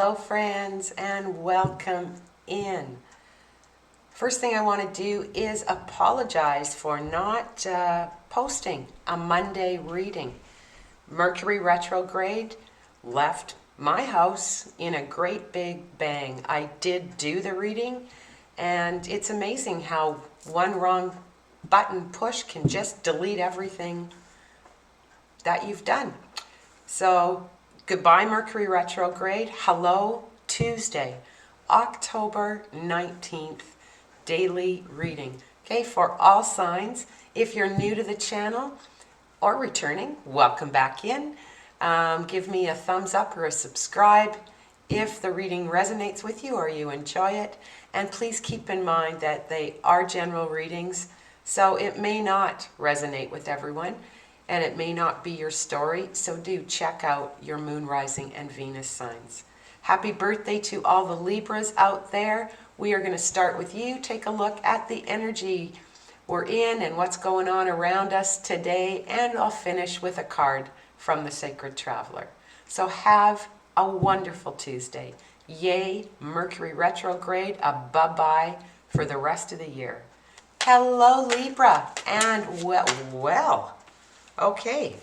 Hello friends and welcome in. First thing I want to do is apologize for not posting a Monday reading. Mercury retrograde left my house in a great big bang. I did do the reading and it's amazing how one wrong button push can just delete everything that you've done. So goodbye Mercury retrograde. Hello Tuesday, October 19th, daily reading. Okay, for all signs. If you're new to the channel or returning, welcome back in. Give me a thumbs up or a subscribe if the reading resonates with you or you enjoy it. And please keep in mind that they are general readings, so it may not resonate with everyone. And it may not be your story, so do check out your moon, rising, and Venus signs. Happy birthday to all the Libras out there. We are going to start with you. Take a look at the energy we're in and what's going on around us today, and I'll finish with a card from the Sacred Traveler. So have a wonderful Tuesday. Yay, Mercury retrograde, a bye-bye for the rest of the year. Hello, Libra, and well. Okay,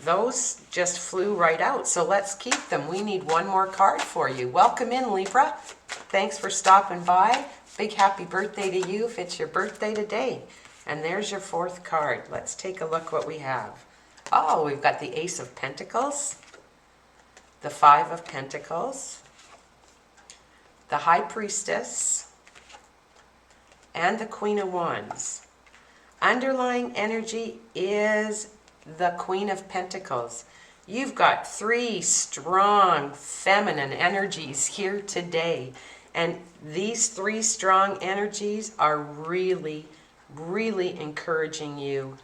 those just flew right out, so let's keep them. We need one more card for you. Welcome in, Libra. Thanks for stopping by. Big happy birthday to you if it's your birthday today. And there's your fourth card. Let's take a look what we have. Oh, we've got the Ace of Pentacles, the Five of Pentacles, the High Priestess, and the Queen of Wands. Underlying energy is the Queen of Pentacles. You've got three strong feminine energies here today. And these three strong energies are really, really encouraging you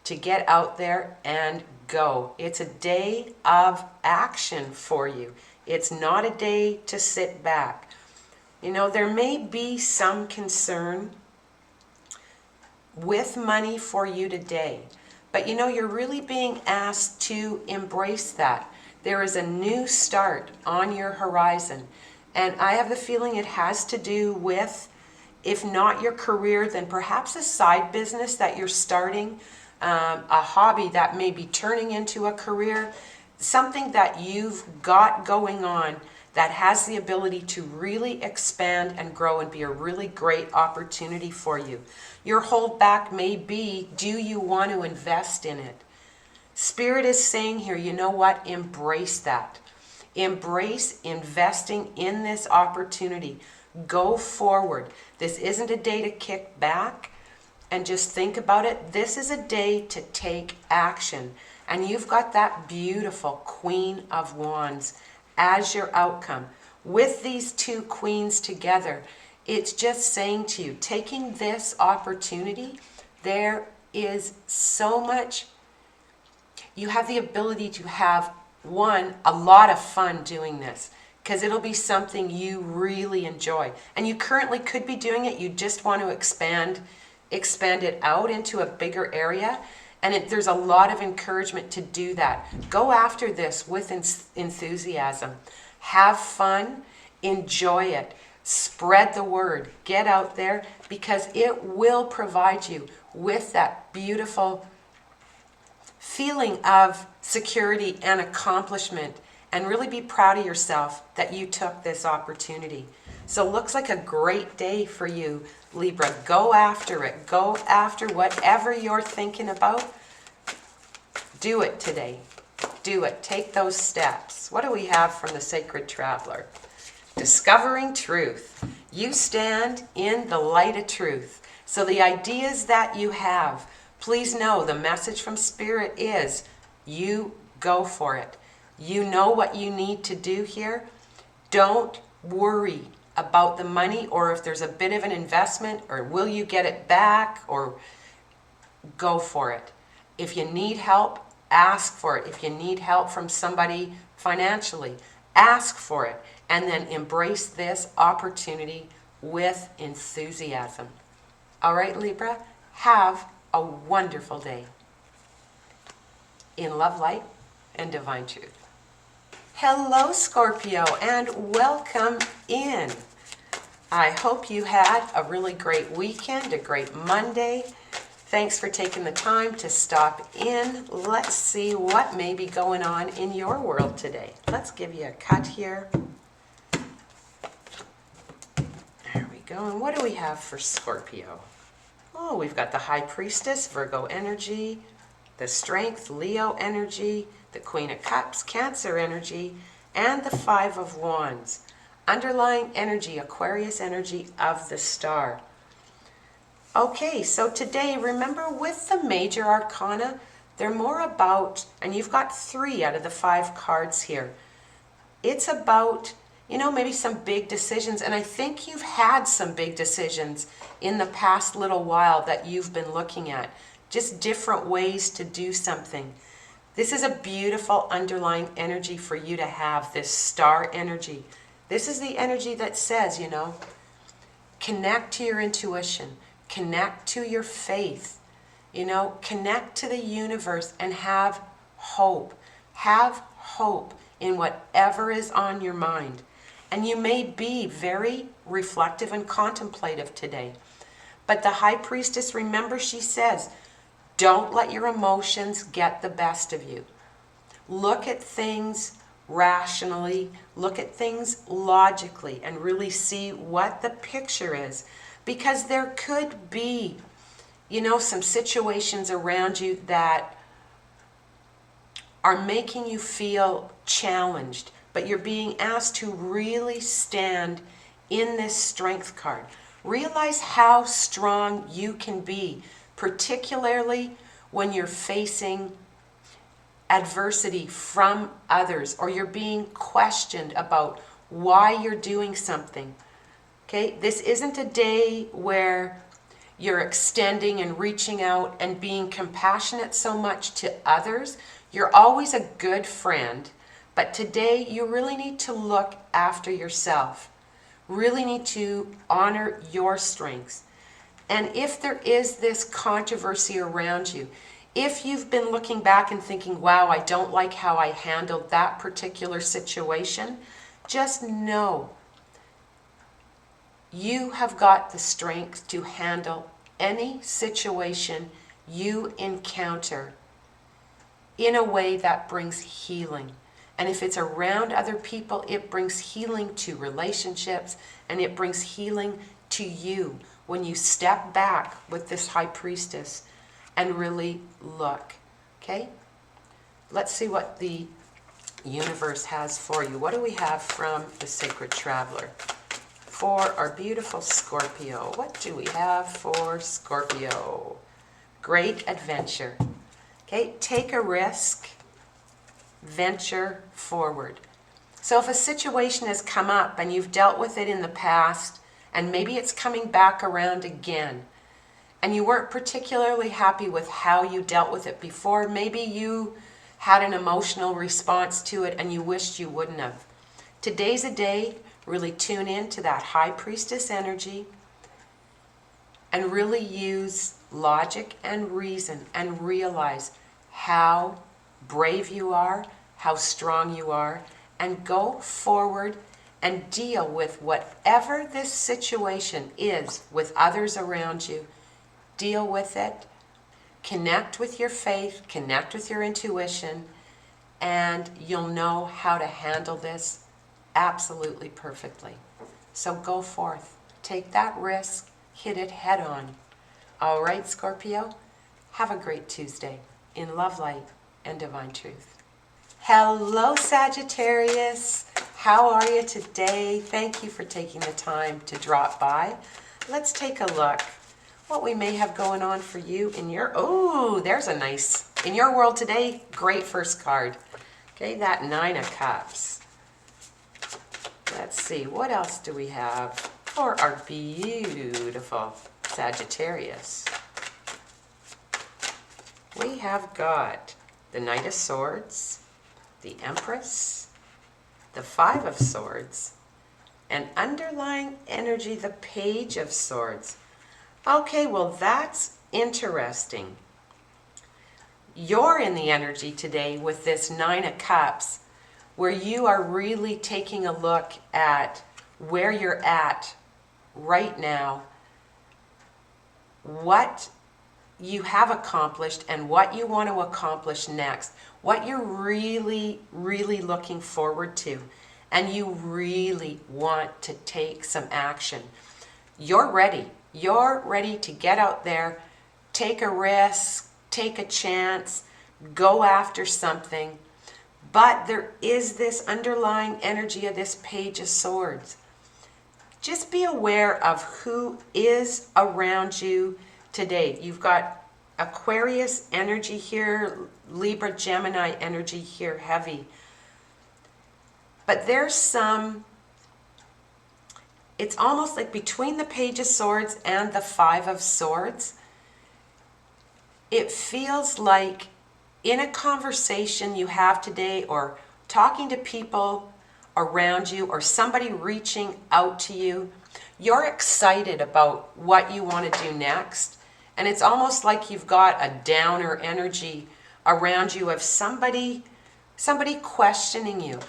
to get out there and go. It's a day of action for you. It's not a day to sit back. You know, there may be some concern with money for you today. But you know, you're really being asked to embrace that. There is a new start on your horizon. And I have the feeling it has to do with, if not your career, then perhaps a side business that you're starting, a hobby that may be turning into a career, something that you've got going on that has the ability to really expand and grow and be a really great opportunity for you. Your holdback may be, do you want to invest in it? Spirit is saying here, you know what? Embrace that. Embrace investing in this opportunity. Go forward. This isn't a day to kick back and just think about it. This is a day to take action. And you've got that beautiful Queen of Wands as your outcome. With these two queens together, it's just saying to you, taking this opportunity, there is so much. You have the ability to have, one, a lot of fun doing this, because it'll be something you really enjoy. And you currently could be doing it, you just want to expand it out into a bigger area. And there's a lot of encouragement to do that. Go after this with enthusiasm. Have fun. Enjoy it. Spread the word. Get out there, because it will provide you with that beautiful feeling of security and accomplishment. And really be proud of yourself that you took this opportunity. So looks like a great day for you, Libra. Go after it. Go after whatever you're thinking about. Do it today. Do it. Take those steps. What do we have from the Sacred Traveler? Discovering truth. You stand in the light of truth. So the ideas that you have, please know the message from Spirit is you go for it. You know what you need to do here. Don't worry about the money, or if there's a bit of an investment, or will you get it back, or go for it. If you need help, ask for it. If you need help from somebody financially, ask for it. And then embrace this opportunity with enthusiasm. All right, Libra, have a wonderful day. In love, light, and divine truth. Hello, Scorpio, and welcome in. I hope you had a really great weekend, a great Monday. Thanks for taking the time to stop in. Let's see what may be going on in your world today. Let's give you a cut here. There we go. And what do we have for Scorpio? Oh, we've got the High Priestess, Virgo energy, the Strength, Leo energy, the Queen of Cups, Cancer energy, and the Five of Wands. Underlying energy, Aquarius energy of the star. Okay, so today, remember with the major arcana, they're more about, and you've got 3 out of the 5 cards here. It's about, maybe some big decisions, and I think you've had some big decisions in the past little while that you've been looking at. Just different ways to do something. This is a beautiful underlying energy for you to have, this star energy. This is the energy that says, connect to your intuition, connect to your faith, connect to the universe and have hope. Have hope in whatever is on your mind. And you may be very reflective and contemplative today. But the High Priestess, remember, she says, don't let your emotions get the best of you. Look at things rationally, look at things logically, and really see what the picture is. Because there could be, some situations around you that are making you feel challenged, but you're being asked to really stand in this Strength card. Realize how strong you can be, particularly when you're facing adversity from others or you're being questioned about why you're doing something. Okay, this isn't a day where you're extending and reaching out and being compassionate so much to others. You're always a good friend, but today you really need to look after yourself. Really need to honor your strengths. And if there is this controversy around you, if you've been looking back and thinking, wow, I don't like how I handled that particular situation, just know you have got the strength to handle any situation you encounter in a way that brings healing. And if it's around other people, it brings healing to relationships and it brings healing to you when you step back with this High Priestess and really look. Okay? Let's see what the universe has for you. What do we have from the Sacred Traveler? For our beautiful Scorpio, what do we have for Scorpio? Great adventure. Okay, take a risk, venture forward. So if a situation has come up and you've dealt with it in the past, and maybe it's coming back around again, and you weren't particularly happy with how you dealt with it before, maybe you had an emotional response to it and you wished you wouldn't have. Today's a day, really tune in to that High Priestess energy and really use logic and reason and realize how brave you are, how strong you are, and go forward and deal with whatever this situation is with others around you. Deal with it. Connect with your faith, connect with your intuition, and you'll know how to handle this absolutely perfectly. So go forth, take that risk, hit it head on. All right, Scorpio, have a great Tuesday in love, light, and divine truth. Hello, Sagittarius. How are you today? Thank you for taking the time to drop by. Let's take a look what we may have going on for you in your, there's a nice, in your world today, great first card. Okay, that 9 of Cups. Let's see, what else do we have for our beautiful Sagittarius? We have got the Knight of Swords, the Empress, the 5 of Swords, and underlying energy, the Page of Swords. Okay, well, that's interesting. You're in the energy today with this 9 of Cups where you are really taking a look at where you're at right now, what you have accomplished and what you want to accomplish next, what you're really, really looking forward to, and you really want to take some action. You're ready. You're ready to get out there, take a risk, take a chance, go after something. But there is this underlying energy of this Page of Swords. Just be aware of who is around you today. You've got Aquarius energy here, Libra, Gemini energy here, heavy. But there's it's almost like between the Page of Swords and the Five of Swords, it feels like in a conversation you have today, or talking to people around you, or somebody reaching out to you, you're excited about what you want to do next. And it's almost like you've got a downer energy around you of somebody questioning you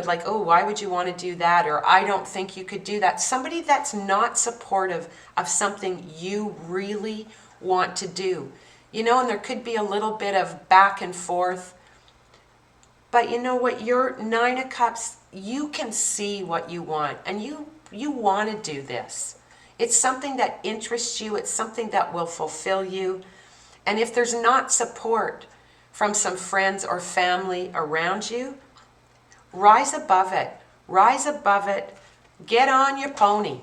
like, oh, why would you want to do that? Or I don't think you could do that. Somebody that's not supportive of something you really want to do. You know, and there could be a little bit of back and forth. But you know what? Your Nine of Cups, you can see what you want. And you want to do this. It's something that interests you. It's something that will fulfill you. And if there's not support from some friends or family around you, rise above it. Rise above it. Get on your pony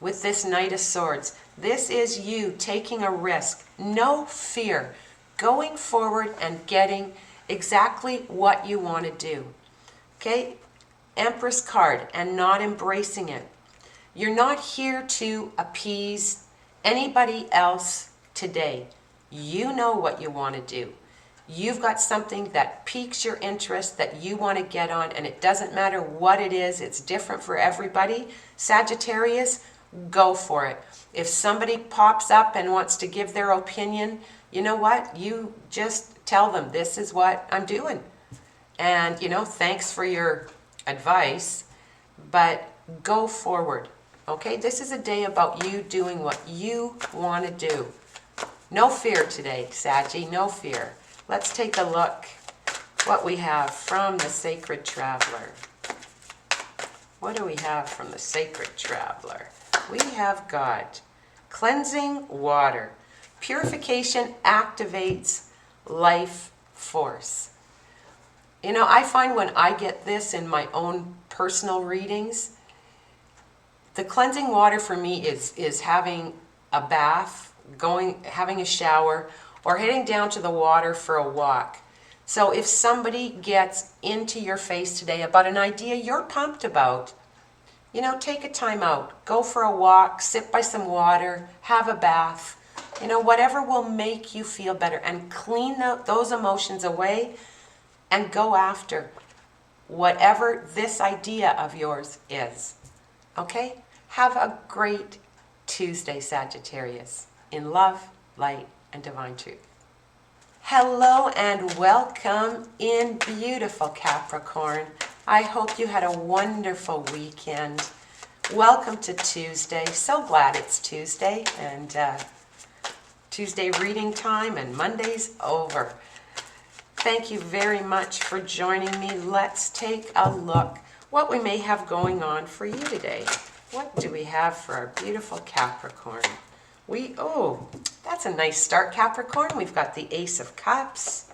with this Knight of Swords. This is you taking a risk. No fear. Going forward and getting exactly what you want to do. Okay? Empress card, and not embracing it. You're not here to appease anybody else today. You know what you want to do. You've got something that piques your interest that you want to get on, and it doesn't matter what it is. It's different for everybody. Sagittarius, go for it. If somebody pops up and wants to give their opinion, you know what? You just tell them, this is what I'm doing. And, you know, thanks for your advice, but go forward. Okay? This is a day about you doing what you want to do. No fear today, Saggy, no fear. Let's take a look what we have from the Sacred Traveler. What do we have from the Sacred Traveler? We have got cleansing water. Purification activates life force. You know, I find when I get this in my own personal readings, the cleansing water for me is having a bath, having a shower, or heading down to the water for a walk. So if somebody gets into your face today about an idea you're pumped about, you know, take a time out, go for a walk, sit by some water, have a bath, you know, whatever will make you feel better, and clean those emotions away and go after whatever this idea of yours is. Okay? Have a great Tuesday, Sagittarius, in love, light, and divine truth. Hello and welcome in beautiful Capricorn. I hope you had a wonderful weekend. Welcome to Tuesday. So glad it's Tuesday, and Tuesday reading time, and Monday's over. Thank you very much for joining me. Let's take a look what we may have going on for you today. What do we have for our beautiful Capricorn? Oh, that's a nice start, Capricorn. We've got the Ace of Cups,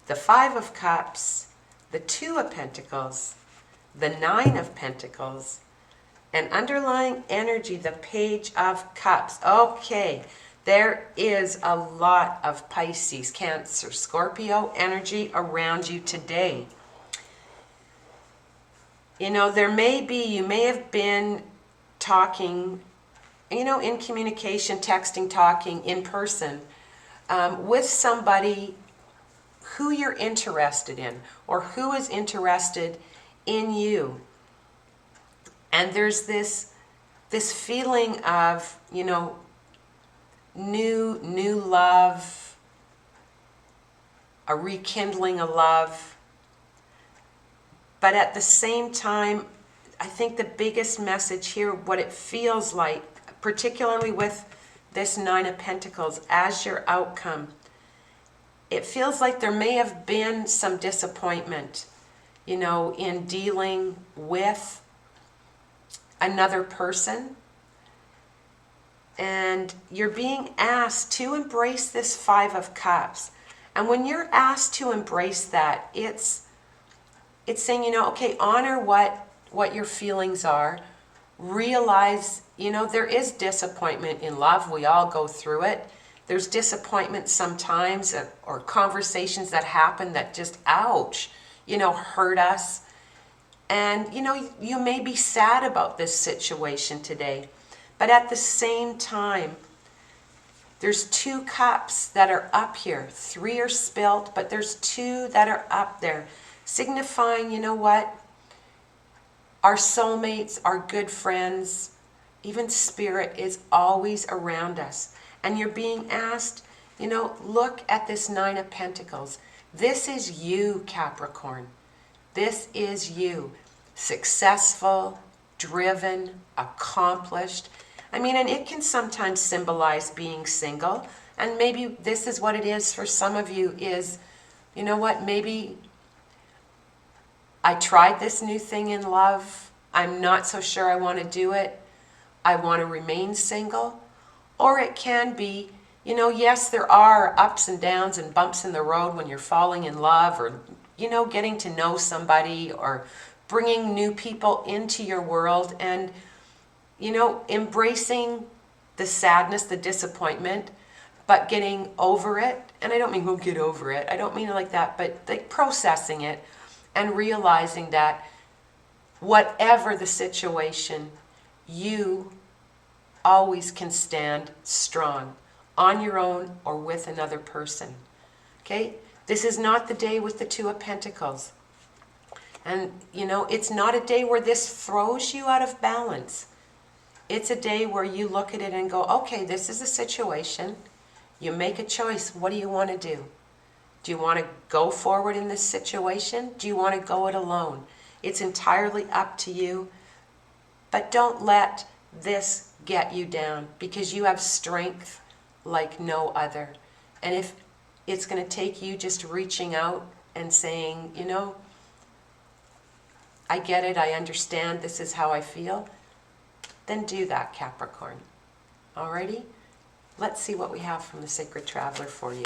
the Five of Cups, the Two of Pentacles, the Nine of Pentacles, and underlying energy, the Page of Cups. Okay, there is a lot of Pisces, Cancer, Scorpio energy around you today. You know, you may have been talking, you know, in communication, texting, talking, in person, with somebody who you're interested in, or who is interested in you. And there's this feeling of, you know, new love, a rekindling of love. But at the same time, I think the biggest message here, what it feels like, particularly with this Nine of Pentacles as your outcome, it feels like there may have been some disappointment, you know, in dealing with another person. And you're being asked to embrace this Five of Cups. And when you're asked to embrace that, it's saying, you know, okay, honor what your feelings are. Realize, you know, there is disappointment in love. We all go through it. There's disappointment sometimes, or conversations that happen that just, ouch, you know, hurt us. And, you know, you may be sad about this situation today. But at the same time, there's 2 cups that are up here. 3 are spilt, but there's 2 that are up there, signifying, you know what? Our soulmates, our good friends, even spirit is always around us. And you're being asked, you know, look at this Nine of Pentacles. This is you, Capricorn. This is you. Successful, driven, accomplished. I mean, and it can sometimes symbolize being single. And maybe this is what it is for some of you is, you know what, maybe I tried this new thing in love. I'm not so sure I want to do it. I want to remain single. Or it can be, you know, yes, there are ups and downs and bumps in the road when you're falling in love, or, you know, getting to know somebody, or bringing new people into your world, and, you know, embracing the sadness, the disappointment, but getting over it. And I don't mean go get over it. I don't mean it like that, but like processing it and realizing that whatever the situation, you always can stand strong on your own or with another person. Okay? This is not the day with the Two of Pentacles. And, you know, it's not a day where this throws you out of balance. It's a day where you look at it and go, okay, this is a situation. You make a choice. What do you want to do? Do you want to go forward in this situation? Do you want to go it alone? It's entirely up to you. But don't let this get you down, because you have strength like no other. And if it's going to take you just reaching out and saying, you know, I get it, I understand, this is how I feel, then do that, Capricorn. Alrighty? Let's see what we have from the Sacred Traveler for you.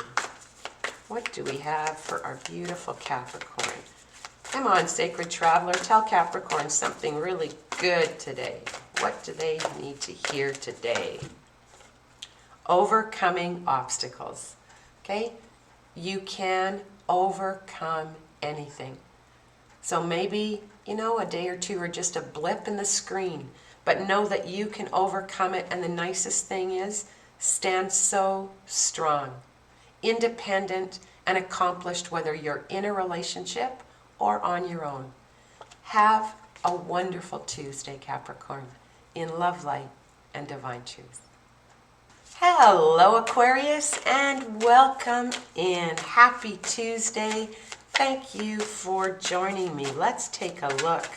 What do we have for our beautiful Capricorn? Come on, Sacred Traveler, tell Capricorn something really good today. What do they need to hear today? Overcoming obstacles. Okay? You can overcome anything. So maybe, you know, a day or two are just a blip in the screen, but know that you can overcome it. And the nicest thing is, stand so strong, independent, and accomplished, whether you're in a relationship or on your own. Have a wonderful Tuesday, Capricorn, in love, light, and divine truth. Hello, Aquarius, and welcome in. Happy Tuesday. Thank you for joining me. Let's take a look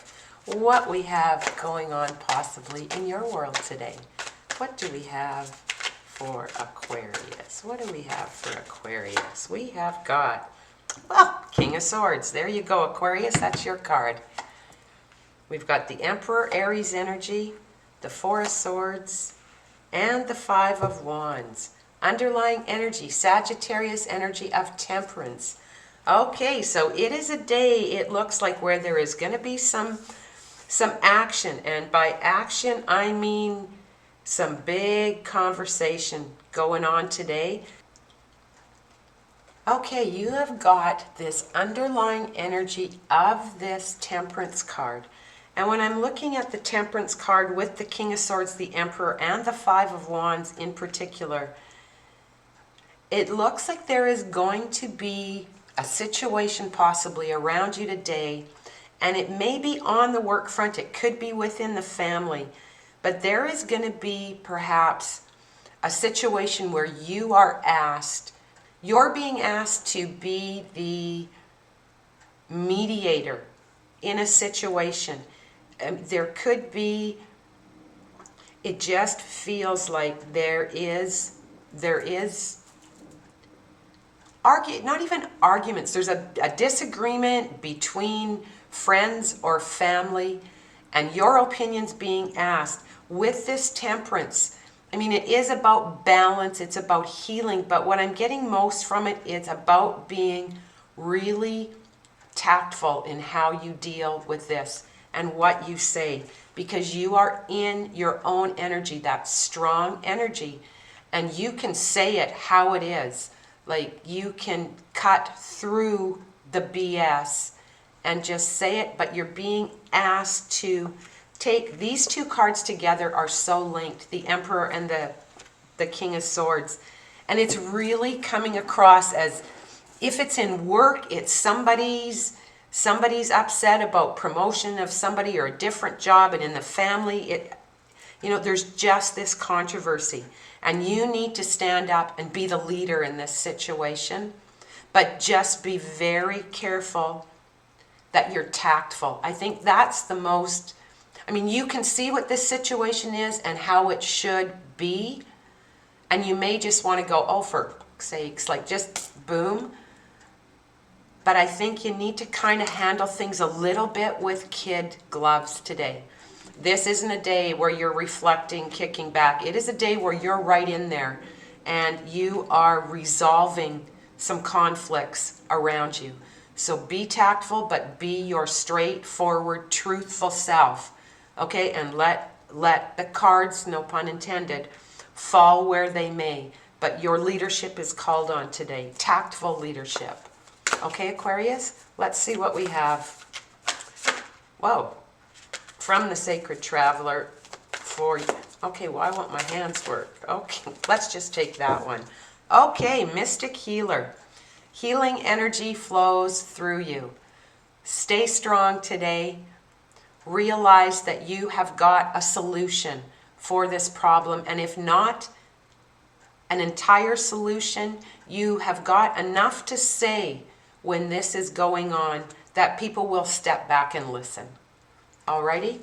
what we have going on possibly in your world today. What do we have for Aquarius? What do we have for Aquarius? We have got, well, King of Swords. There you go, Aquarius. That's your card. We've got the Emperor, Aries energy, the Four of Swords, and the Five of Wands. Underlying energy, Sagittarius energy of temperance. Okay, so it is a day, it looks like, where there is going to be some action. And by action, I mean some big conversation going on today. Okay, you have got this underlying energy of this Temperance card. And when I'm looking at the Temperance card with the King of Swords, the Emperor, and the Five of Wands in particular, it looks like there is going to be a situation possibly around you today, and it may be on the work front, it could be within the family, but there is going to be perhaps a situation where you're being asked to be the mediator in a situation. There could be, it just feels like there is not even arguments, there's a disagreement between friends or family, and your opinion's being asked. With this Temperance, I mean, it is about balance, it's about healing, but what I'm getting most from it is about being really tactful in how you deal with this and what you say, because you are in your own energy, that strong energy, and you can say it how it is. Like, you can cut through the BS and just say it, but you're being asked to take these two cards together, are so linked, the Emperor and the King of Swords. And it's really coming across as, if it's in work, it's somebody's upset about promotion of somebody or a different job, and in the family, there's just this controversy. And you need to stand up and be the leader in this situation, but just be very careful that you're tactful. I think that's the most, you can see what this situation is and how it should be, and you may just want to go, oh, for sakes, like just boom. But I think you need to kind of handle things a little bit with kid gloves today. This isn't a day where you're reflecting, kicking back. It is a day where you're right in there and you are resolving some conflicts around you. So be tactful, but be your straightforward, truthful self. Okay, and let the cards, no pun intended, fall where they may. But your leadership is called on today. Tactful leadership. Okay, Aquarius, let's see what we have. Whoa. From the Sacred Traveler for you. Okay, why won't my hands work? Okay, let's just take that one. Okay, Mystic Healer. Healing energy flows through you. Stay strong today. Realize that you have got a solution for this problem. And if not an entire solution, you have got enough to say when this is going on that people will step back and listen. Alrighty?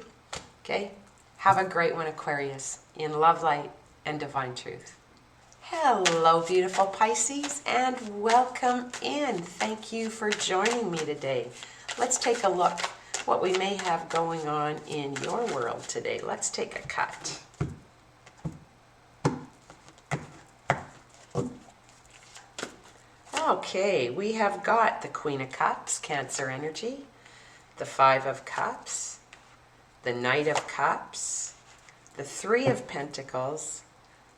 Okay? Have a great one, Aquarius, in love, light, and divine truth. Hello, beautiful Pisces, and welcome in. Thank you for joining me today. Let's take a look what we may have going on in your world today. Let's take a cut. Okay, we have got the Queen of Cups, Cancer energy, the Five of Cups, the Knight of Cups, the Three of Pentacles,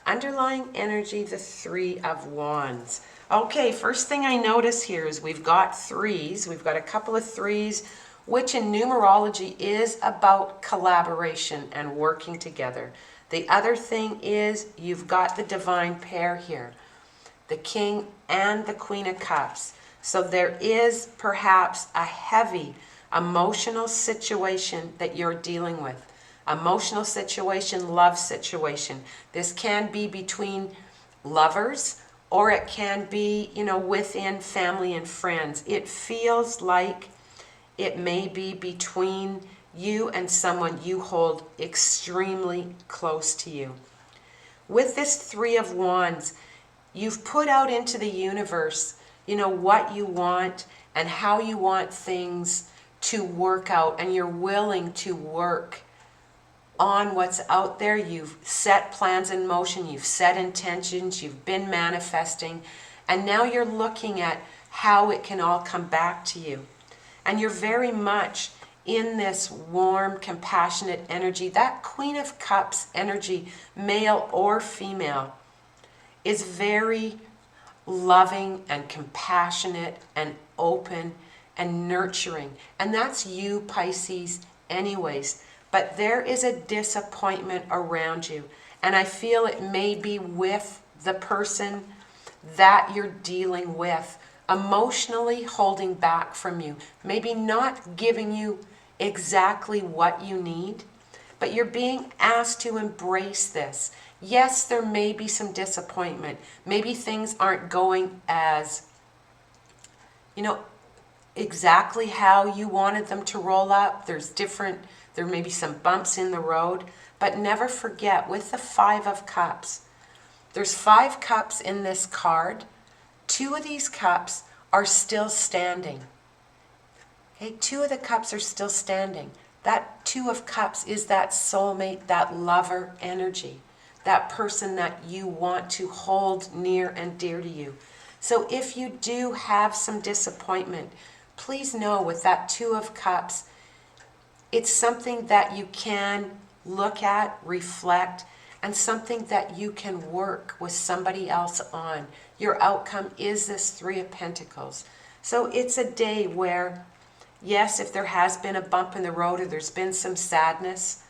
underlying energy, the Three of Wands. Okay, first thing I notice here is we've got threes. We've got a couple of threes, which in numerology is about collaboration and working together. The other thing is you've got the divine pair here, the King and the Queen of Cups. So there is perhaps a heavy emotional situation that you're dealing with. Emotional situation, love situation. This can be between lovers, or it can be, within family and friends. It feels like it may be between you and someone you hold extremely close to you. With this Three of Wands, you've put out into the universe, what you want and how you want things to work out, and you're willing to work on what's out there. You've set plans in motion, you've set intentions, you've been manifesting, and now you're looking at how it can all come back to you. And you're very much in this warm, compassionate energy. That Queen of Cups energy, male or female, is very loving and compassionate and open and nurturing. And that's you, Pisces, anyways. But there is a disappointment around you. And I feel it may be with the person that you're dealing with, emotionally holding back from you. Maybe not giving you exactly what you need, but you're being asked to embrace this. Yes, there may be some disappointment. Maybe things aren't going as, exactly how you wanted them to roll up. There may be some bumps in the road, but never forget, with the Five of Cups, there's 5 cups in this card. 2 of these cups are still standing. Okay, 2 of the cups are still standing. That 2 of Cups is that soulmate, that lover energy, that person that you want to hold near and dear to you. So if you do have some disappointment, please know with that 2 of Cups, it's something that you can look at, reflect, and something that you can work with somebody else on. Your outcome is this 3 of Pentacles. So it's a day where, yes, if there has been a bump in the road or there's been some sadness,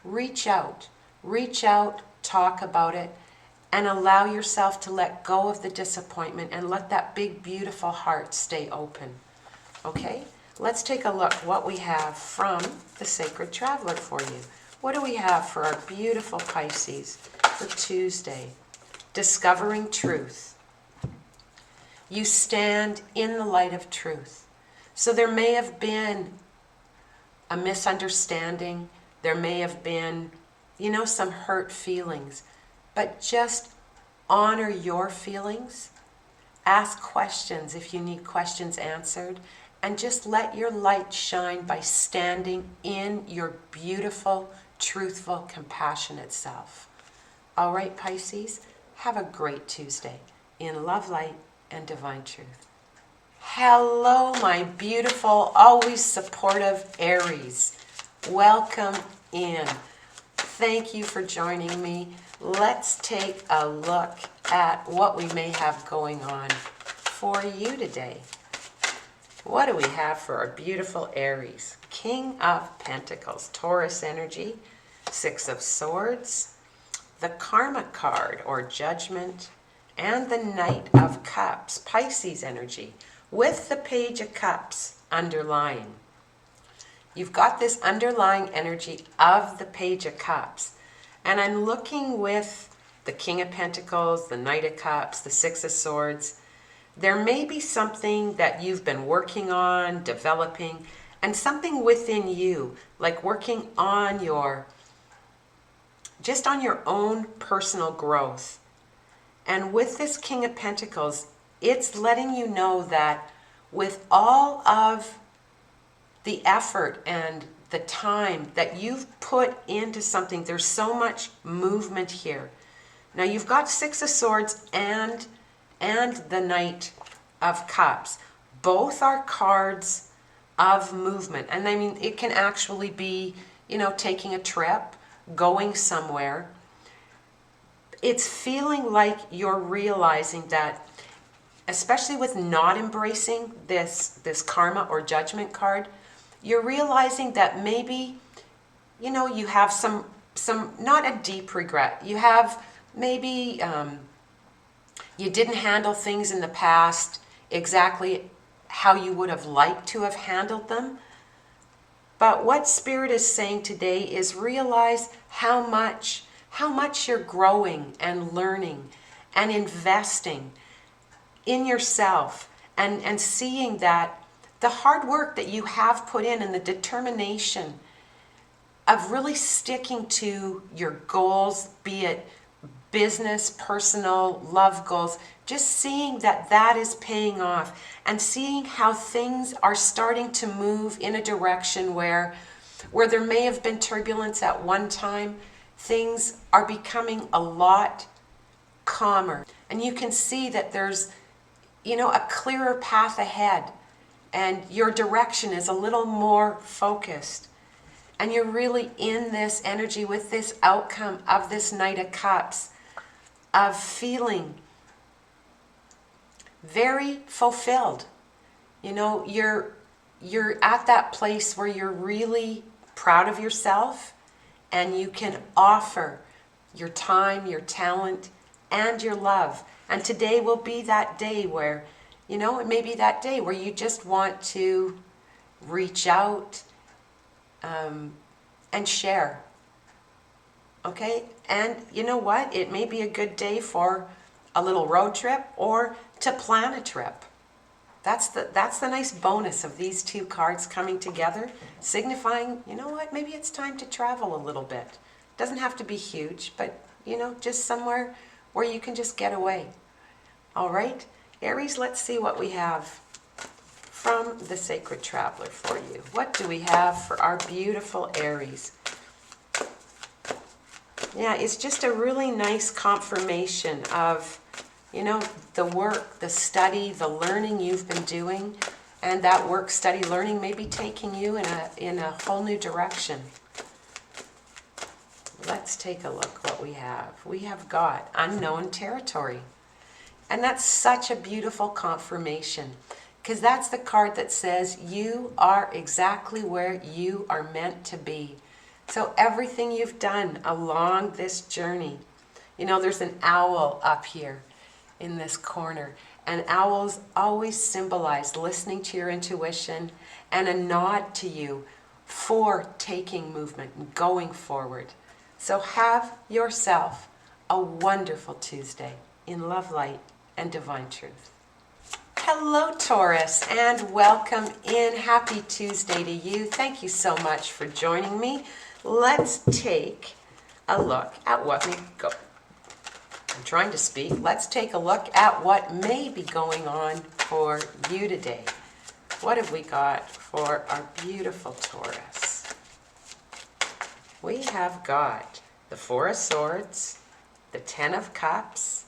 reach out, talk about it, and allow yourself to let go of the disappointment and let that big, beautiful heart stay open. Okay? Let's take a look what we have from the Sacred Traveler for you. What do we have for our beautiful Pisces for Tuesday? Discovering truth. You stand in the light of truth. So there may have been a misunderstanding. There may have been, some hurt feelings. But just honor your feelings. Ask questions if you need questions answered. And just let your light shine by standing in your beautiful, truthful, compassionate self. All right, Pisces, have a great Tuesday in love, light, and divine truth. Hello, my beautiful, always supportive Aries. Welcome in. Thank you for joining me. Let's take a look at what we may have going on for you today. What do we have for our beautiful Aries? King of Pentacles, Taurus energy, 6 of Swords, the Karma card or Judgment, and the Knight of Cups, Pisces energy, with the Page of Cups underlying. You've got this underlying energy of the Page of Cups. And I'm looking with the King of Pentacles, the Knight of Cups, the 6 of Swords. There may be something that you've been working on, developing, and something within you, like working on just on your own personal growth. And with this King of Pentacles, it's letting you know that with all of the effort and the time that you've put into something, there's so much movement here. Now you've got 6 of Swords and the Knight of Cups. Both are cards of movement. And I mean, it can actually be, taking a trip, going somewhere. It's feeling like you're realizing that, especially with not embracing this Karma or Judgment card, you're realizing that maybe, you have some not a deep regret. You have maybe you didn't handle things in the past exactly how you would have liked to have handled them. But what Spirit is saying today is realize how much you're growing and learning and investing in yourself and seeing that the hard work that you have put in and the determination of really sticking to your goals, be it business, personal, love goals, just seeing that is paying off and seeing how things are starting to move in a direction where there may have been turbulence at one time, things are becoming a lot calmer. And you can see that there's, a clearer path ahead and your direction is a little more focused. And you're really in this energy with this outcome of this Knight of Cups, of feeling very fulfilled. You're at that place where you're really proud of yourself and you can offer your time, your talent, and your love. And today will be that day where, it may be that day where you just want to reach out and share. Okay? And you know what? It may be a good day for a little road trip or to plan a trip. That's the nice bonus of these two cards coming together, signifying, you know what, maybe it's time to travel a little bit. Doesn't have to be huge, but, you know, just somewhere where you can just get away. All right, Aries, let's see what we have from the Sacred Traveler for you. What do we have for our beautiful Aries? Yeah, it's just a really nice confirmation of, you know, the work, the study, the learning you've been doing, and that work, study, learning may be taking you in a whole new direction. Let's take a look what we have. We have got unknown territory. And that's such a beautiful confirmation, because that's the card that says you are exactly where you are meant to be. So everything you've done along this journey, you know, there's an owl up here in this corner, and owls always symbolize listening to your intuition and a nod to you for taking movement and going forward. So have yourself a wonderful Tuesday in love, light, and divine truth. Hello, Taurus, and welcome in. Happy Tuesday to you. Thank you so much for joining me. Let's take a look at what we go. I'm trying to speak. Let's take a look at what may be going on for you today. What have we got for our beautiful Taurus? We have got the Four of Swords, the Ten of Cups,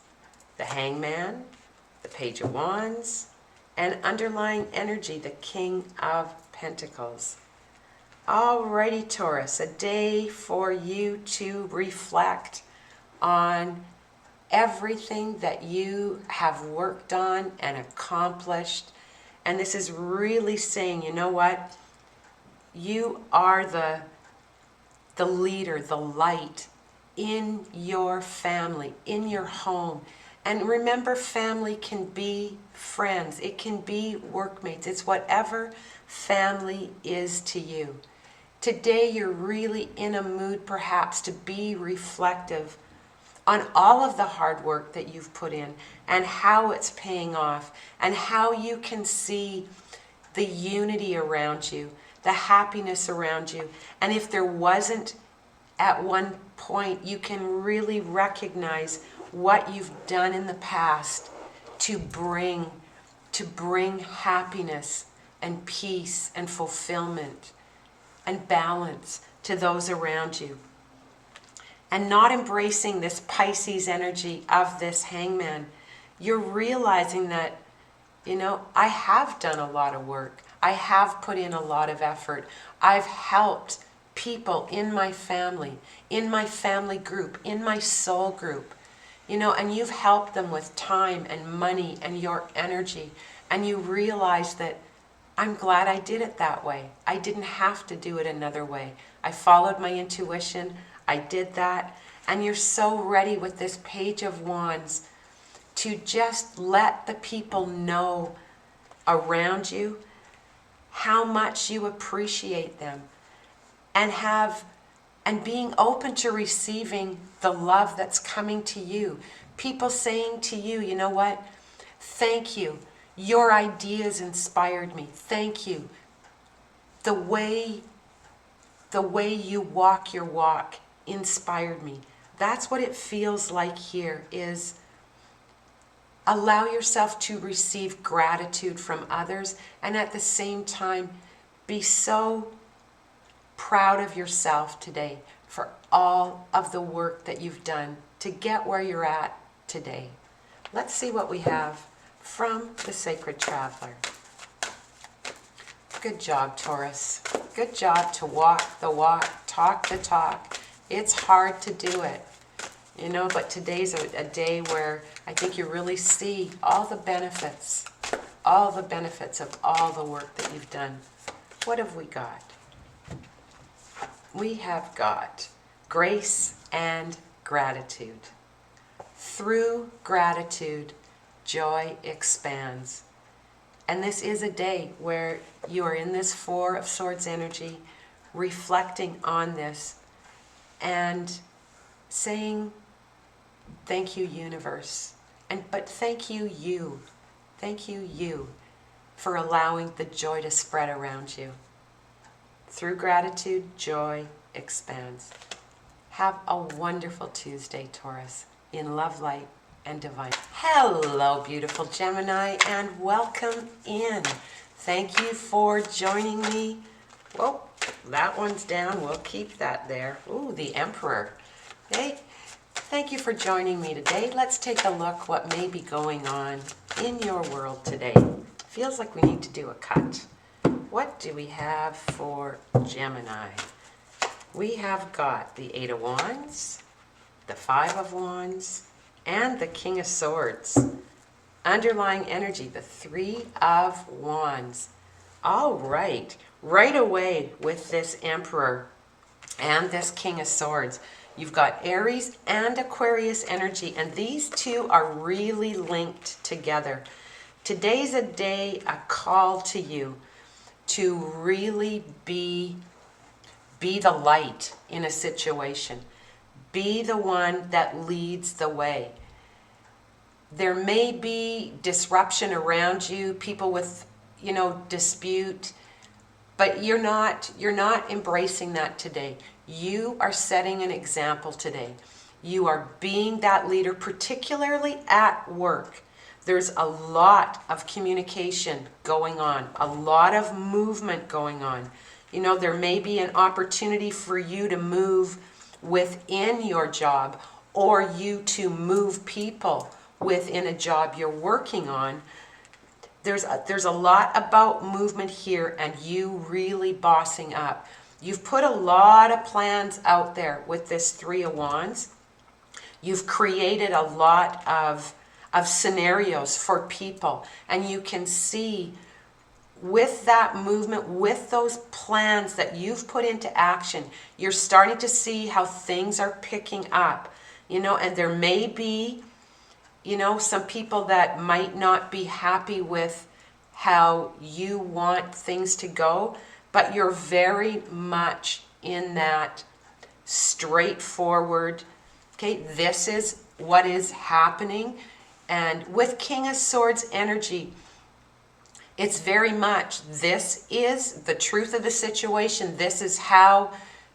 the Hangman, the Page of Wands, and underlying energy, the King of Pentacles. Alrighty, Taurus, a day for you to reflect on everything that you have worked on and accomplished. And this is really saying, you know what? You are the leader, the light in your family, in your home. And remember, family can be friends. It can be workmates. It's whatever family is to you. Today, you're really in a mood, perhaps, to be reflective on all of the hard work that you've put in and how it's paying off and how you can see the unity around you, the happiness around you. And if there wasn't at one point, you can really recognize what you've done in the past to bring happiness and peace and fulfillment and balance to those around you. And not embracing this Pisces energy of this Hangman, you're realizing that, you know, I have done a lot of work. I have put in a lot of effort. I've helped people in my family group, in my soul group, you know, and you've helped them with time and money and your energy. And you realize that I'm glad I did it that way. I didn't have to do it another way. I followed my intuition. I did that. And you're so ready with this Page of Wands to just let the people know around you how much you appreciate them, and being open to receiving the love that's coming to you. People saying to you, you know what? Thank you. Your ideas inspired me. Thank you. The way you walk your walk inspired me. That's what it feels like here, is allow yourself to receive gratitude from others, and at the same time be so proud of yourself today for all of the work that you've done to get where you're at today. Let's see what we have from the Sacred Traveler. Good job, Taurus. Good job to walk the walk, talk the talk. It's hard to do it, you know, but today's a day where I think you really see all the benefits of all the work that you've done. What have we got? We have got grace and gratitude. Through gratitude, joy expands. And this is a day where you are in this Four of Swords energy, reflecting on this and saying, thank you, universe. But thank you, you. Thank you, you, for allowing the joy to spread around you. Through gratitude, joy expands. Have a wonderful Tuesday, Taurus, in love, light, and divine. Hello, beautiful Gemini, and welcome in. Thank you for joining me. Whoa, that one's down. We'll keep that there. Ooh, the Emperor. Okay. Thank you for joining me today. Let's take a look what may be going on in your world today. Feels like we need to do a cut. What do we have for Gemini? We have got the Eight of Wands, the Five of Wands, and the King of Swords. Underlying energy, the Three of Wands. All right, right away with this Emperor and this King of Swords, you've got Aries and Aquarius energy, and these two are really linked together. Today's a day, a call to you to really be the light in a situation. Be the one that leads the way. There may be disruption around you, people with, dispute, but you're not embracing that today. You are setting an example today. You are being that leader, particularly at work. There's a lot of communication going on, a lot of movement going on. There may be an opportunity for you to move within your job, or you to move people within a job you're working on. There's a lot about movement here, and you really bossing up. You've put a lot of plans out there with this Three of Wands. You've created a lot of scenarios for people, and you can see with that movement, with those plans that you've put into action, you're starting to see how things are picking up, and there may be, some people that might not be happy with how you want things to go, but you're very much in that straightforward, okay, this is what is happening. And with King of Swords energy, it's very much, this is the truth of the situation. This is how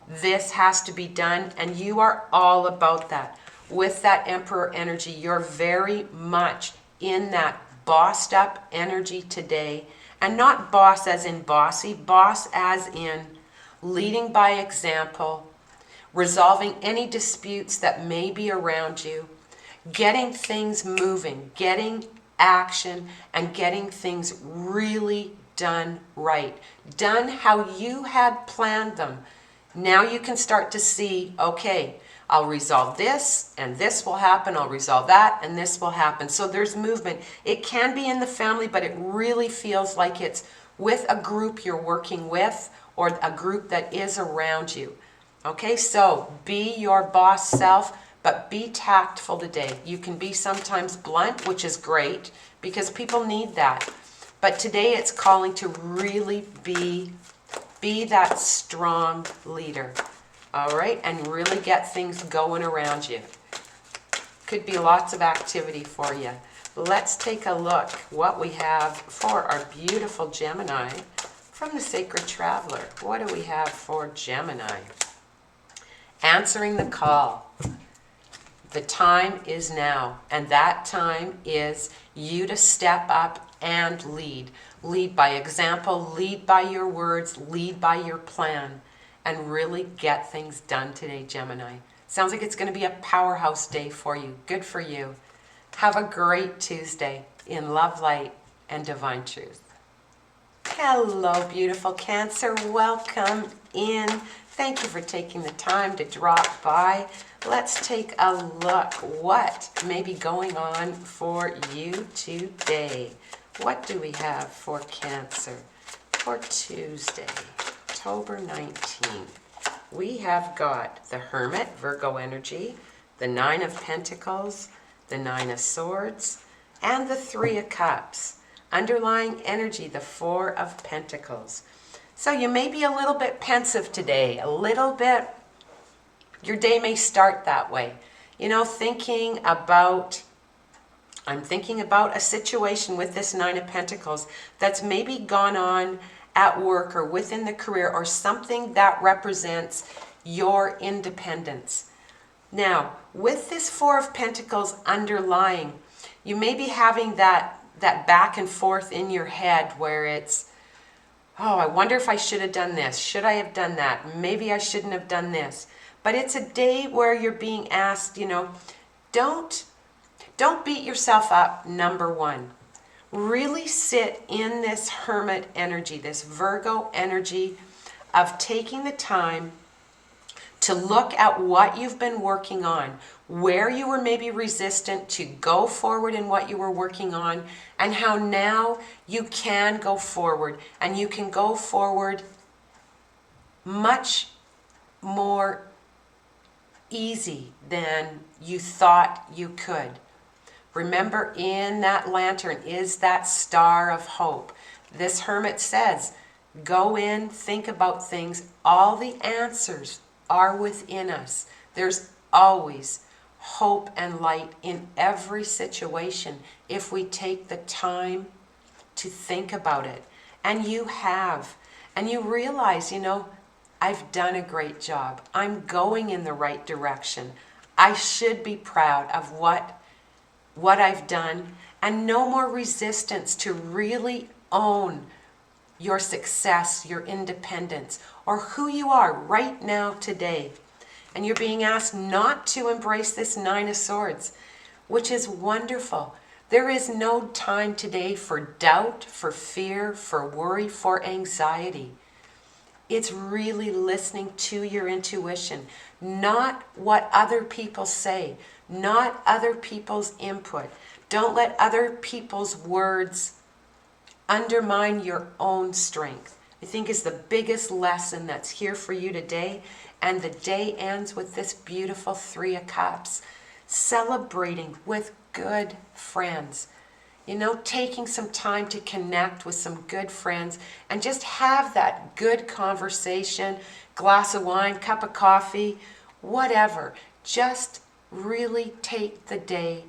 this has to be done. And you are all about that. With that Emperor energy, you're very much in that bossed up energy today. And not boss as in bossy, boss as in leading by example, resolving any disputes that may be around you, getting things moving, getting action, and getting things really done right. Done how you had planned them. Now you can start to see, okay, I'll resolve this, and this will happen. I'll resolve that, and this will happen. So there's movement. It can be in the family, but it really feels like it's with a group you're working with, or a group that is around you. Okay, so be your boss self, but be tactful today. You can be sometimes blunt, which is great, because people need that. But today it's calling to really be that strong leader. All right, and really get things going around you. Could be lots of activity for you. Let's take a look what we have for our beautiful Gemini from the Sacred Traveler. What do we have for Gemini? Answering the call. The time is now, and that time is you to step up and lead. Lead by example, lead by your words, lead by your plan, and really get things done today, Gemini. Sounds like it's going to be a powerhouse day for you. Good for you. Have a great Tuesday in love, light, and divine truth. Hello, beautiful Cancer. Welcome in. Thank you for taking the time to drop by. Let's take a look what may be going on for you today. What do we have for Cancer for Tuesday, October 19th? We have got the Hermit, Virgo energy, the Nine of Pentacles, the Nine of Swords, and the Three of Cups. Underlying energy, the Four of Pentacles. So you may be a little bit pensive today, a little bit. Your day may start that way. Thinking about I'm thinking about a situation with this Nine of Pentacles that's maybe gone on at work or within the career, or something that represents your independence. Now, with this Four of Pentacles underlying, you may be having that back and forth in your head where it's, oh, I wonder if I should have done this. Should I have done that? Maybe I shouldn't have done this. But it's a day where you're being asked, don't beat yourself up, number one. Really sit in this hermit energy, this Virgo energy of taking the time to look at what you've been working on, where you were maybe resistant to go forward in what you were working on, and how now you can go forward, and you can go forward much more easy than you thought you could. Remember, in that lantern is that star of hope. This hermit says, go in, think about things. All the answers are within us. There's always hope and light in every situation if we take the time to think about it. And you have. And you realize, I've done a great job. I'm going in the right direction. I should be proud of what I've done, and no more resistance to really own your success, your independence, or who you are right now today. And you're being asked not to embrace this Nine of Swords, which is wonderful. There is no time today for doubt, for fear, for worry, for anxiety. It's really listening to your intuition, not what other people say, not other people's input. Don't let other people's words undermine your own strength. I think is the biggest lesson that's here for you today. And the day ends with this beautiful Three of Cups, celebrating with good friends. Taking some time to connect with some good friends and just have that good conversation, glass of wine, cup of coffee, whatever. Just really take the day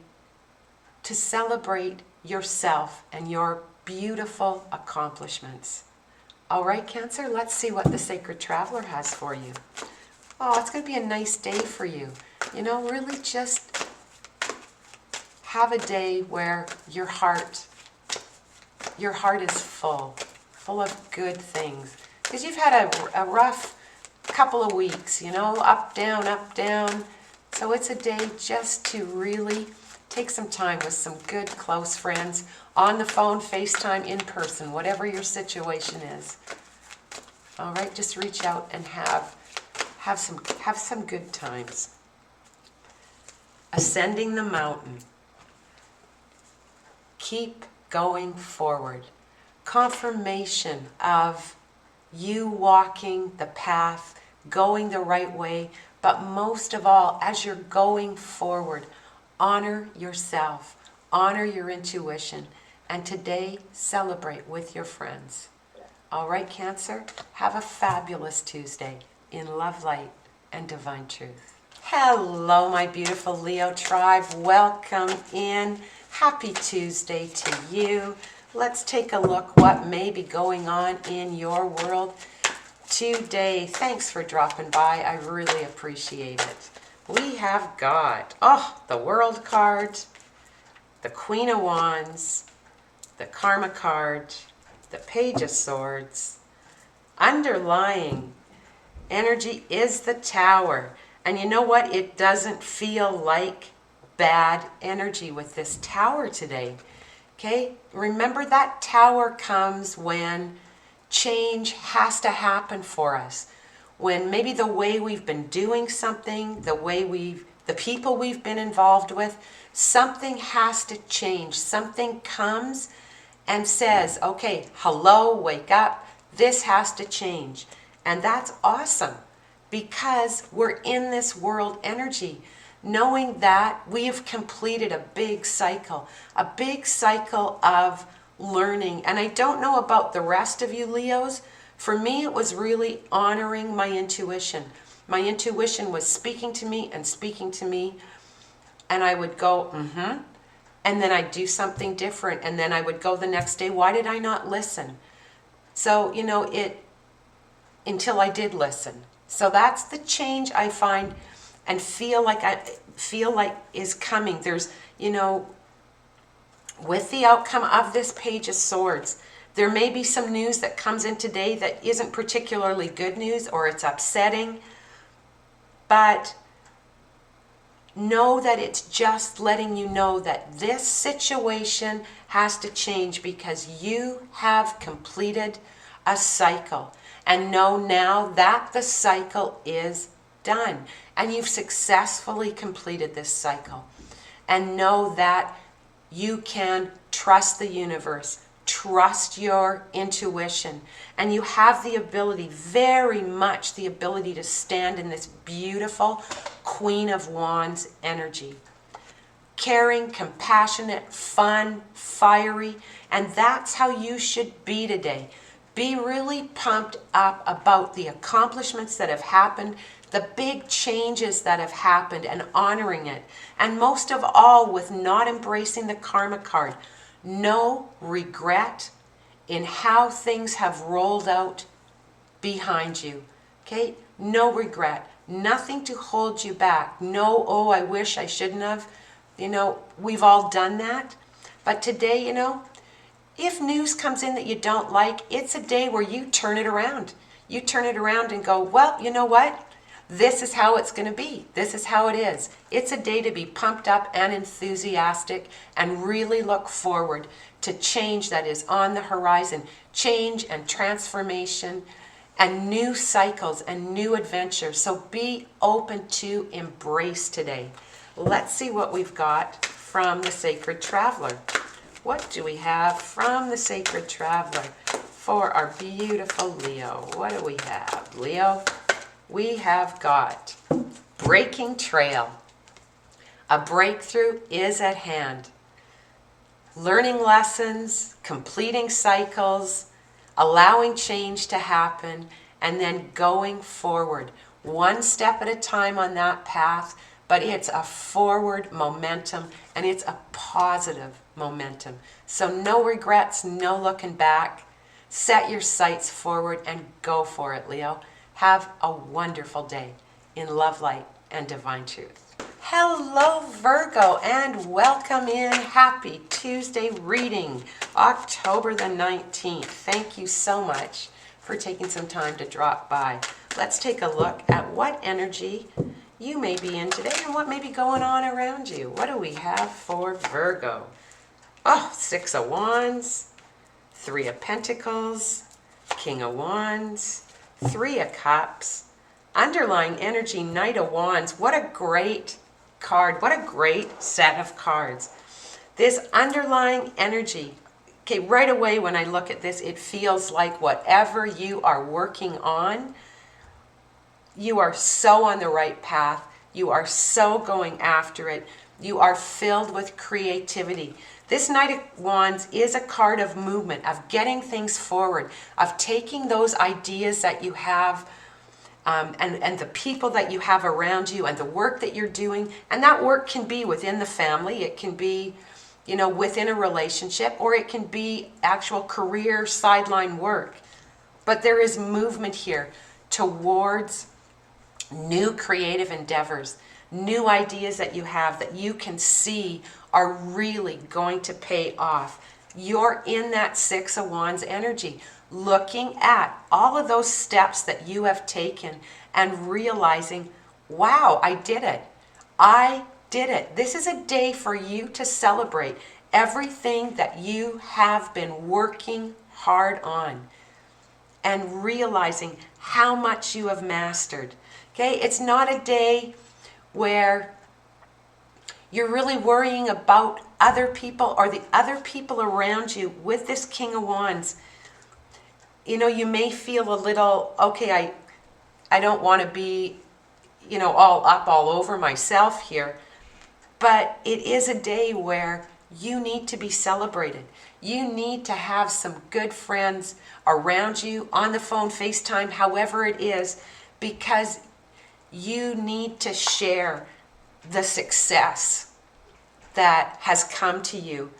to celebrate yourself and your beautiful accomplishments. All right, Cancer, let's see what the Sacred Traveler has for you. Oh, it's going to be a nice day for you. Really just have a day where your heart is full of good things. Because you've had a rough couple of weeks, up, down. So it's a day just to really take some time with some good, close friends, on the phone, FaceTime, in person, whatever your situation is. All right, just reach out and have some good times. Ascending the mountain. Keep going forward. Confirmation of you walking the path, going the right way, but most of all, as you're going forward, honor yourself, honor your intuition, and today celebrate with your friends. All right, Cancer, have a fabulous Tuesday in love, light, and divine truth. Hello, my beautiful Leo tribe. Welcome in. Happy Tuesday to you. Let's take a look what may be going on in your world today. Thanks for dropping by. I really appreciate it. We have got, the World card, the Queen of Wands, the Karma card, the Page of Swords. Underlying energy is the Tower. And you know what? It doesn't feel like bad energy with this Tower today. Okay? Remember, that Tower comes when change has to happen for us. When maybe the way we've been doing something, the people we've been involved with, something has to change. Something comes and says, okay, hello, wake up. This has to change. And that's awesome because we're in this world energy, knowing that we have completed a big cycle of learning. And I don't know about the rest of you Leos. For me, it was really honoring my intuition. My intuition was speaking to me, and I would go, and then I'd do something different, and then I would go the next day. Why did I not listen? So, until I did listen. So that's the change I find and feel like is coming. There's, with the outcome of this Page of Swords, there may be some news that comes in today that isn't particularly good news, or it's upsetting, but know that it's just letting you know that this situation has to change because you have completed a cycle. And know now that the cycle is done and you've successfully completed this cycle. And know that you can trust the universe, trust your intuition, and you have the ability, very much the ability, to stand in this beautiful Queen of Wands energy. Caring, compassionate, fun, fiery, and that's how you should be today. Be really pumped up about the accomplishments that have happened, the big changes that have happened, and honoring it. And most of all, with not embracing the karma card. No regret in how things have rolled out behind you. Okay? No regret. Nothing to hold you back. No, oh, I wish I shouldn't have. We've all done that. But today, if news comes in that you don't like, it's a day where you turn it around. You turn it around and go, well, you know what? This is how it's going to be. This is how it is. It's a day to be pumped up and enthusiastic and really look forward to change that is on the horizon. Change and transformation and new cycles and new adventures. So be open to embrace today. Let's see what we've got from the Sacred Traveler. What do we have from the Sacred Traveler for our beautiful Leo? What do we have? Leo, we have got breaking trail. A breakthrough is at hand. Learning lessons, completing cycles, allowing change to happen, and then going forward. One step at a time on that path, but it's a forward momentum, and it's a positive momentum. So no regrets, no looking back. Set your sights forward and go for it, Leo. Have a wonderful day in love, light, and divine truth. Hello, Virgo, and welcome in. Happy Tuesday reading, October the 19th. Thank you so much for taking some time to drop by. Let's take a look at what energy you may be in today and what may be going on around you. What do we have for Virgo? Oh, 6 of Wands, 3 of Pentacles, King of Wands, 3 of Cups, underlying energy, Knight of Wands. What a great card. What a great set of cards. This underlying energy, okay, right away when I look at this, it feels like whatever you are working on, you are so on the right path. You are so going after it. You are filled with creativity. This Knight of Wands is a card of movement, of getting things forward, of taking those ideas that you have and the people that you have around you and the work that you're doing. And that work can be within the family. It can be, within a relationship, or it can be actual career sideline work. But there is movement here towards new creative endeavors, new ideas that you have that you can see are really going to pay off. You're in that 6 of Wands energy, looking at all of those steps that you have taken and realizing, wow, I did it. I did it. This is a day for you to celebrate everything that you have been working hard on and realizing how much you have mastered. Okay, it's not a day where you're really worrying about other people or the other people around you. With this King of Wands, you may feel a little, okay, I don't want to be, all up all over myself here. But it is a day where you need to be celebrated. You need to have some good friends around you, on the phone, FaceTime, however it is, because you need to share the success that has come to you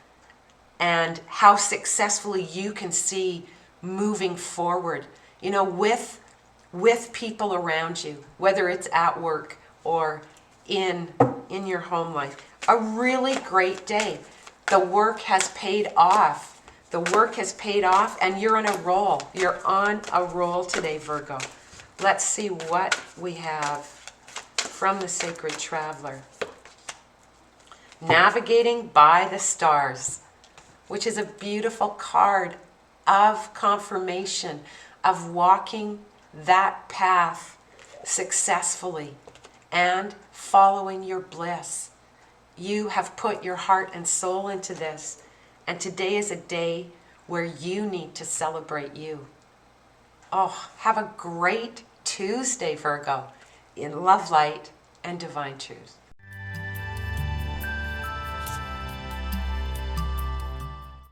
and how successfully you can see moving forward, you know, with people around you, whether it's at work or in your home life. A really great day. The work has paid off. The work has paid off and you're on a roll. You're on a roll today, Virgo. Let's see what we have from the Sacred Traveler. Navigating by the Stars, which is a beautiful card of confirmation of walking that path successfully and following your bliss. You have put your heart and soul into this, and today is a day where you need to celebrate you. Oh, have a great Tuesday, Virgo, in love, light, and divine truth.